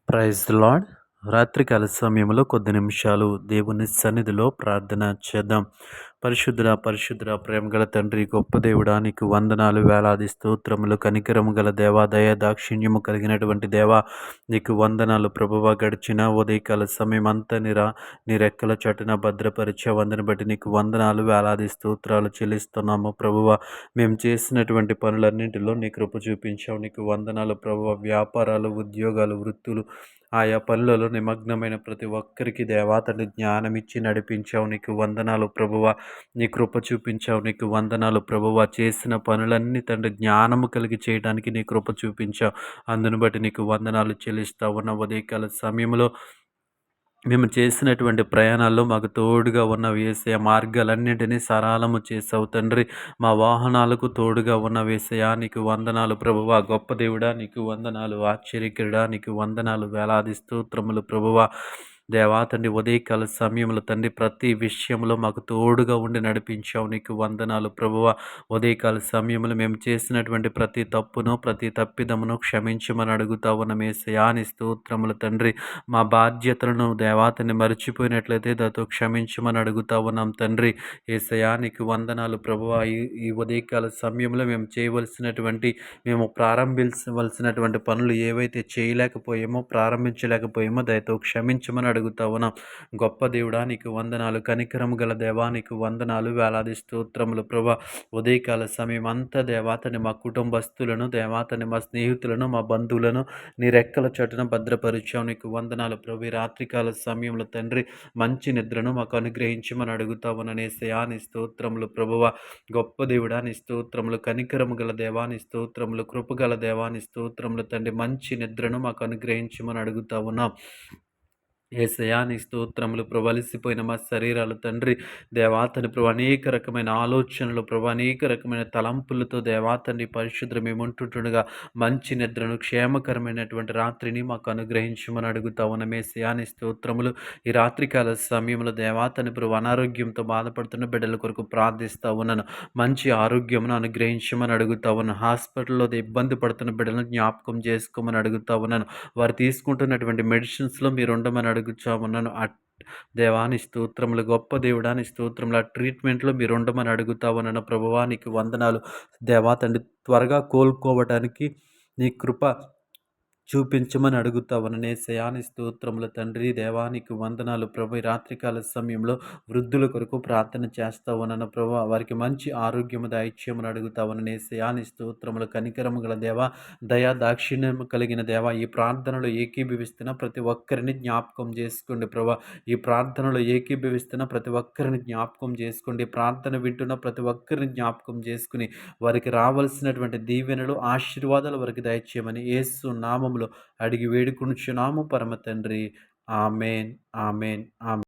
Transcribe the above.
Praise the lord. రాత్రికాల సమయంలో కొద్ది నిమిషాలు దేవుని సన్నిధిలో ప్రార్థన చేద్దాం. పరిశుద్ధుడా పరిశుద్ధుడా ప్రేమగల తండ్రి, గొప్ప దేవుడా, నీకు వందనాలు, వేలాది స్తోత్రములు. కనికరము గల దేవా, దయ దాక్షిణ్యము కలిగినటువంటి దేవా, నీకు వందనాలు ప్రభువా. గడిచిన ఉదయకాల సమయం అంతా నీ రెక్కల చటున భద్రపరిచే వందను బట్టి నీకు వందనాలు, వేలాది స్తోత్రాలు చెల్లిస్తున్నాము ప్రభువా. మేము చేసినటువంటి పనులన్నింటిలో నీ కృప చూపించావు, నీకు వందనాలు ప్రభువా. వ్యాపారాలు, ఉద్యోగాలు, వృత్తులు, ఆయా పనులలో నిమగ్నమైన ప్రతి ఒక్కరికి దేవా తండ్రి జ్ఞానం ఇచ్చి నడిపించావు, నీకు వందనాలు ప్రభువా. నీ కృప చూపించావు, నీకు వందనాలు ప్రభువా. చేసిన పనులన్నీ తండ్రి జ్ఞానము కలిగి చేయడానికి నీ కృప చూపించావు, అందును బట్టి నీకు వందనాలు చెల్లిస్తా ఉన్న ఉదయకాల సమయంలో మేము చేసినటువంటి ప్రయాణాల్లో మాకు తోడుగా ఉన్న యేసయ్య, మార్గాలన్నింటినీ సరళము చేసావు తండ్రి. మా వాహనాలకు తోడుగా ఉన్న యేసయ్య, నీకు వందనాలు ప్రభువా. గొప్ప దేవుడా, నీకు వందనాలు. ఆశ్చర్యకరుడా, నీకు వందనాలు, వేలాది స్తోత్రములు ప్రభువా. దేవా తండ్రి, ఉదయకాల సమయంలో తండ్రి ప్రతి విషయంలో మాకు తోడుగా ఉండి నడిపించావు, నీకు వందనాలు ప్రభువా. ఉదయకాల సమయంలో మేము చేసినటువంటి ప్రతి తప్పును, ప్రతి తప్పిదమును క్షమించమని అడుగుతా ఉన్నాం యేసయ్యా. నీ స్తోత్రములు తండ్రి. మా బాధ్యతలను దేవాతని మర్చిపోయినట్లయితే దాంతో క్షమించమని అడుగుతా ఉన్నాం తండ్రి. యేసయ్యా, నీకు వందనాలు ప్రభువా. ఈ ఉదయకాల సమయంలో మేము ప్రారంభించవలసినటువంటి పనులు ఏవైతే చేయలేకపోయామో, ప్రారంభించలేకపోయామో దయతో క్షమించమని అడుగుతా ఉన్నాం. గొప్ప దేవుడా, నీకు వందనాలు. కనికరము గల దేవా, నీకు వందనాలు, వేలాది స్తోత్రములు ప్రభా. ఉదయకాల సమయం అంతా దేవాతని మా కుటుంబస్తులను, దేవాతని మా స్నేహితులను, మా బంధువులను నీ రెక్కల చటున భద్రపరిచావు, నీకు వందనాలు ప్రభు. ఈ రాత్రికాల సమయంలో తండ్రి మంచి నిద్రను మాకు అనుగ్రహించమని అడుగుతా ఉన్నానేసయా. నీ స్తోత్రములు ప్రభువ. గొప్ప దేవుడా, నీ స్తోత్రములు. కనికరము గల దేవా, నీ స్తోత్రములు. కృపగల దేవా, నీ స్తోత్రములు తండ్రి. మంచి నిద్రను మాకు అనుగ్రహించమని అడుగుతా ఉన్నాం యేసయ్యా. నీ స్తోత్రములు ప్రభు. అలసిపోయిన మా శరీరాలు తండ్రి దేవాతని ప్రభు, అనేక రకమైన ఆలోచనలు ప్రభు, అనేక రకమైన తలంపులతో దేవాతని పరిశుద్ధ మేము ఉంటుండగా మంచి నిద్రను, క్షేమకరమైనటువంటి రాత్రిని మాకు అనుగ్రహించమని అడుగుతా ఉన్నాం యేసయ్యా. నీ స్తోత్రములు. ఈ రాత్రికాల సమయంలో దేవాతని ప్రభు, అనారోగ్యంతో బాధపడుతున్న బిడ్డల కొరకు ప్రార్థిస్తూ ఉన్నాను. మంచి ఆరోగ్యమును అనుగ్రహించమని అడుగుతా ఉన్నాను. హాస్పిటల్లో ఇబ్బంది పడుతున్న బిడ్డలను జ్ఞాపకం చేసుకోమని అడుగుతా ఉన్నాను. వారు తీసుకుంటున్నటువంటి మెడిసిన్స్లో మీరు ఉండమని అడుగుతామన్నాను. దేవాని స్తోత్రములు. గొప్ప దేవుడాని స్తోత్రములు. ఆ ట్రీట్మెంట్లో మీరు ఉండమని అడుగుతా ఉన్నాను ప్రభువా. నీకు వందనాలు దేవా తండ్రి. త్వరగా కోలుకోవటానికి నీ కృప చూపించమని అడుగుతా ఉన్నానేసయ్యా. నీ స్తోత్రములు తండ్రి. దేవానికి వందనాలు ప్రభు. ఈ రాత్రికాల సమయంలో వృద్ధుల కొరకు ప్రార్థన చేస్తా ఉన్నాను ప్రభు. వారికి మంచి ఆరోగ్యము దయచేయమని అడుగుతా ఉన్నానేసయ్యా. నీ స్తోత్రములు. కనికరము గల దేవా, దయా దాక్షిణ్యము కలిగిన దేవా, ఈ ప్రార్థనలో ఏకీభవిస్తున్న ప్రతి ఒక్కరిని జ్ఞాపకం చేసుకోండి ప్రభు. ఈ ప్రార్థనలో ఏకీభవిస్తున్న ప్రతి ఒక్కరిని జ్ఞాపకం చేసుకోండి. ప్రార్థన వింటున్న ప్రతి ఒక్కరిని జ్ఞాపకం చేసుకుని వారికి రావాల్సినటువంటి దీవెనలు, ఆశీర్వాదాలు వారికి దయచేయమని యేసు నామములో అడిగి వేడుకొనుచున్నాము పరమ తండ్రి. ఆమేన్, ఆమేన్, ఆమేన్.